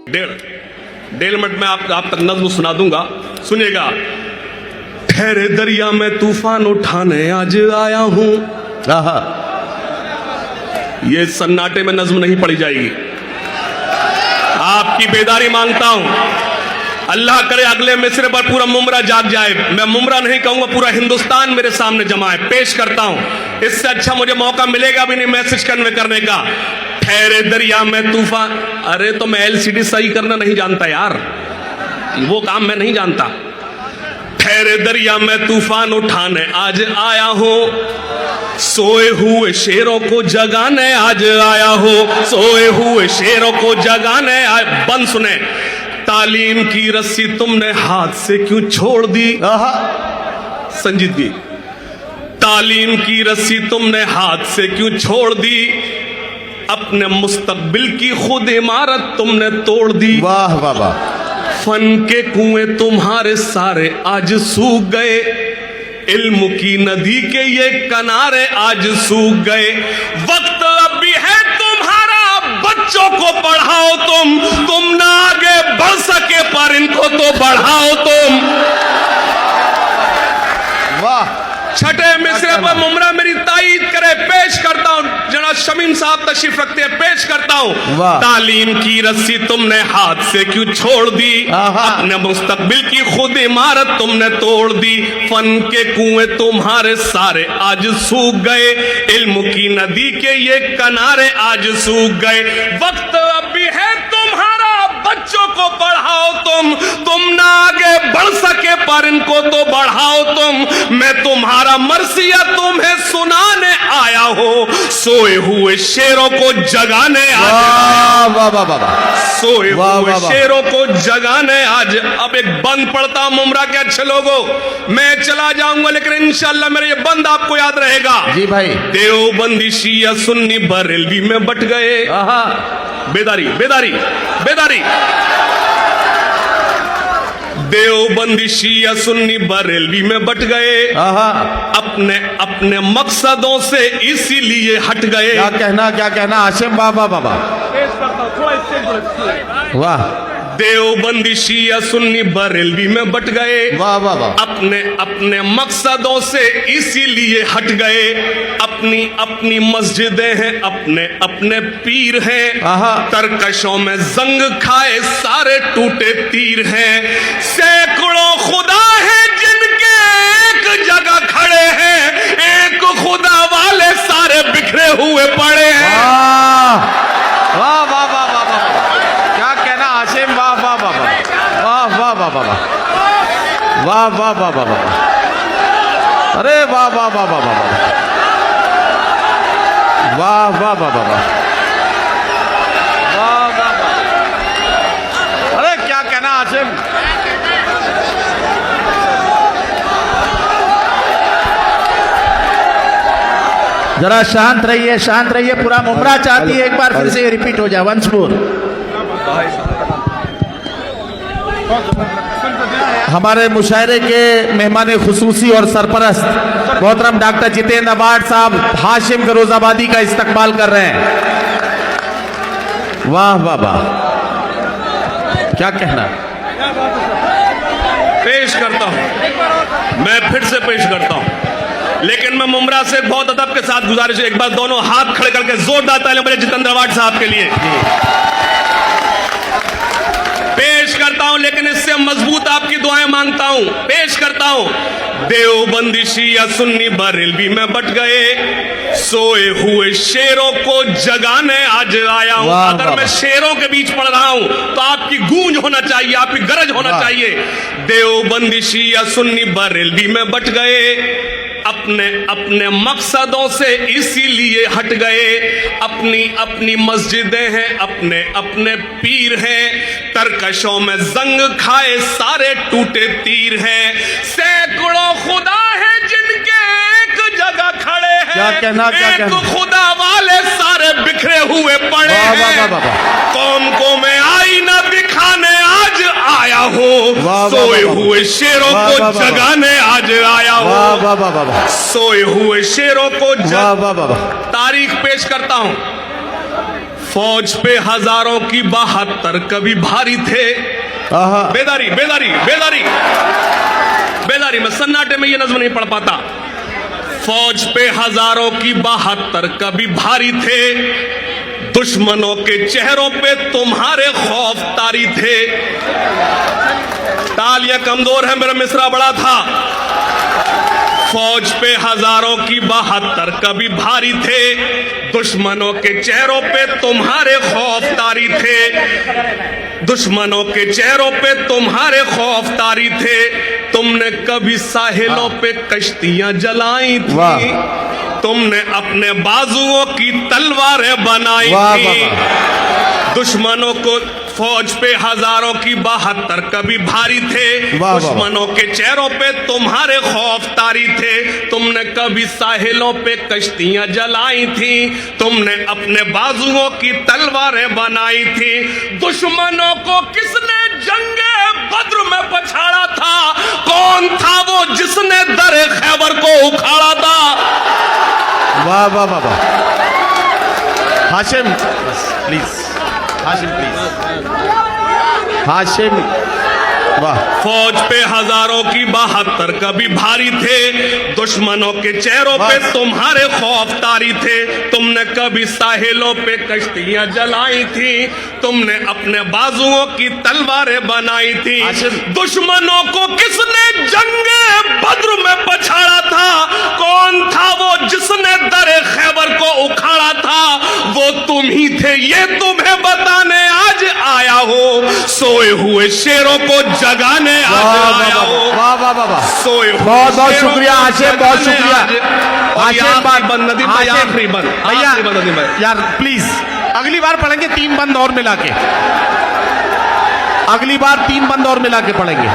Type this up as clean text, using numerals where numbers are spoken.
डेढ़ मिनट में आप तक नज्म सुना दूंगा, सुनिएगा। ठहरे दरिया में तूफान उठाने आज आया हूं। ये सन्नाटे में नज्म नहीं पढ़ी जाएगी, आपकी बेदारी मांगता हूं। अल्लाह करे अगले मिसरे पर पूरा मुमरा जाग जाए। मैं मुमरा नहीं कहूंगा, पूरा हिंदुस्तान मेरे सामने जमा है। पेश करता हूं, इससे अच्छा मुझे मौका मिलेगा भी नहीं मैसेज कन्वे करने का। ठहरे दरिया में तूफान, अरे तो मैं एलसीडी सही करना नहीं जानता यार, वो काम मैं नहीं जानता। ठहरे दरिया में तूफान उठाने आज आया हूं, सोए हुए शेरों को जगाने आज आया हूं, सोए हुए शेरों को जगाने बंद सुने। तालीम की रस्सी तुमने हाथ से क्यों छोड़ दी, संजीदगी। तालीम की रस्सी तुमने हाथ से क्यों छोड़ दी, अपने मुस्तकबिल की खुद इमारत तुमने तोड़ दी। वाह वाह वाह। फन के कुएं तुम्हारे सारे आज सूख गए, इल्म की नदी के ये किनारे आज सूख गए। वक्त अब भी है तुम्हारा, बच्चों को पढ़ाओ तुम ना आगे बढ़ सके पर इनको तो बढ़ाओ तुम। वाह। छठे मिसरे पर मुमरा मेरी ताईद करे, पेश करता हूं। जनाब शमीम साहब तशरीफ रखते हैं, पेश करता हूं। तालीम की रस्सी तुमने हाथ से क्यों छोड़ दी, अपने मुस्तकबिल की खुद इमारत तुमने तोड़ दी। फन के कुएं तुम्हारे सारे आज सूख गए, इल्म की नदी के ये किनारे आज सूख गए। वक्त अब भी है तुम्हारा, बच्चों को पढ़ाओ तुम ना आगे बढ़ सके पर इनको तो बढ़ाओ तुम। मैं तुम्हारा मरसिया तुम्हें सुनाने आया हो, सोए हुए शेरों को जगाने आज। वाह वाह वाह। सोए हुए शेरों को जगाने आज। अब एक बंद पढ़ता हूं मुमरा के अच्छे लोगों, मैं चला जाऊंगा लेकिन इंशाल्लाह मेरा ये बंद आपको याद रहेगा। जी भाई। देवबंदी शिया सुन्नी बरेलवी में बट गए। बेदारी बेदारी बेदारी। देवबंदी शिया सुन्नी बरेलवी में बट गए, अपने अपने मकसदों से इसीलिए हट गए। क्या कहना आशिम बाबा बाबा। वाह। देवबंदी शिया सुन्नी बरेलवी में बट गए, वाह वाह वाह। अपने अपने मकसदों से इसीलिए हट गए। अपनी अपनी मस्जिदें हैं, अपने अपने पीर हैं, तरकशों में जंग खाए सारे टूटे तीर हैं। सैकड़ों खुदा हैं जिनके एक जगह खड़े हैं, एक खुदा वाले सारे बिखरे हुए पड़े हैं। वाह वाह वाह वाह वाह। क्या कहना आशिम, वाह वाह वाह वाह वाह वाह वाह वाह वाह वाह वाह वाह वाह। अरे वाह वाह वाह वाह वाह वाह वाह वाह वाह वाह। अरे क्या कहना आशिम। जरा शांत रहिए। पूरा मुमरा चाहती है एक बार फिर से रिपीट हो जाए, वंस मोर। हमारे मुशायरे के मेहमान खुसूसी और सरपरस्त मोहतरम डॉक्टर जितेंद्र अवार्ड साहब हाशिम फिरोजाबादी का इस्तकबाल कर रहे हैं। वाह वाह वाह। क्या कहना। पेश करता हूं, मैं फिर से पेश करता हूं, लेकिन मैं मुमरा से बहुत अदब के साथ गुजारिश है, एक बार दोनों हाथ खड़े करके जोरदार तालियां बजाएं जितेंद्र अवार्ड साहब के लिए। पेश करता हूं, लेकिन इससे मजबूत आपकी दुआएं मांगता हूं। पेश करता हूं। देवबंदी शिया सुन्नी बरेलवी में बट गए, सोए हुए शेरों को जगाने आज आया हूं। अगर मैं शेरों के बीच पढ़ रहा हूं तो आपकी गूंज होना चाहिए, आपकी गरज होना चाहिए। देवबंदी शिया सुन्नी बरेलवी में बट गए, अपने अपने मकसदों से इसीलिए हट गए। अपनी अपनी मस्जिदें हैं, अपने अपने पीर हैं, तरकशों में जंग खाए सारे टूटे तीर हैं। सैकड़ों खुदा हैं जिनके एक जगह खड़े हैं, क्या कहना। एक खुदा वाले सारे बिखरे हुए पड़े हैं। कौम को मैं आईना दिखाने आज आया हूँ, वाह, वाह, सोए वाह, हुए शेरों वाह, को वाह, वाह, जगाने आज आया वाह हूँ, वाह वाह वाह वाह सोए हुए शेरों को वाह वाह वाह वाह तारीख पेश करता हूँ। फौज पे हजारों की 72 कभी भारी थे। आहा बेदारी बेदारी बेदारी बेदारी, मैं सन्नाटे में ये नज्म नहीं पढ़ पाता। फौज पे हजारों की 72 कभी भारी थे, दुश्मनों के चेहरों पे तुम्हारे खौफ तारी थे। तालियां कमजोर है, मेरा मिसरा बड़ा था। फौज पे हजारों की 72 कभी भारी थे, दुश्मनों के चेहरों पे तुम्हारे खौफ तारी थे, दुश्मनों के चेहरों पे तुम्हारे खौफ तारी थे। तुमने कभी साहिलों पे कश्तियां जलाई वाह। थी, तुमने अपने बाजुओं की तलवारें बनाई वाह, थी। वाह, वाह। दुश्मनों को फौज पे हजारों की 72 कभी भारी थे, वाह, वाह। दुश्मनों के चेहरों पे तुम्हारे खौफ तारी थे। तुमने कभी साहिलों पे कश्तियां जलाई थी, तुमने अपने बाजुओं की तलवारें बनाई थी। दुश्मनों को किसने जंगे बद्र में पछाड़ा था? कौन था वो जिसने दरे खैबर को उखाड़ा था? वाह वाह वाह वाह हाशिम प्लीज, हाशिम प्लीज, हाशिम वाह फौज पे हजारों की 72 कभी भारी थे, दुश्मनों के चेहरों पे बस। तुम्हारे खौफ तारी थे। तुमने कभी साहिलों पे कश्तियां जलाई थी, तुमने अपने बाजुओं की तलवारें बनाई थी। आशिम। दुश्मनों को किसने जंगे बद्र में पछाड़ा था? कौन था वो जिसने दरे खैबर को उखाड़ा था? वो तुम ही थे, ये तुम्हें बताने आज आया हूँ। सोए हुए शेरों को जगाने आज आया हूँ। वाह वाह वाह वाह सोए हुए बहुत बहुत शेरों शुक्रिया को हाशिम, बहुत जगाने शुक्रिया आज- और ये हाशिम। आखिरी बंद नदीम भाई, हाशिम। आखिरी बंद, भैया आखिरी बंद नदीम भाई। यार प्लीज, अगली बार पढ़ेंगे 3 बंद और मिला के, अगली बार 3 बंद और मिला के पढ़ेंगे।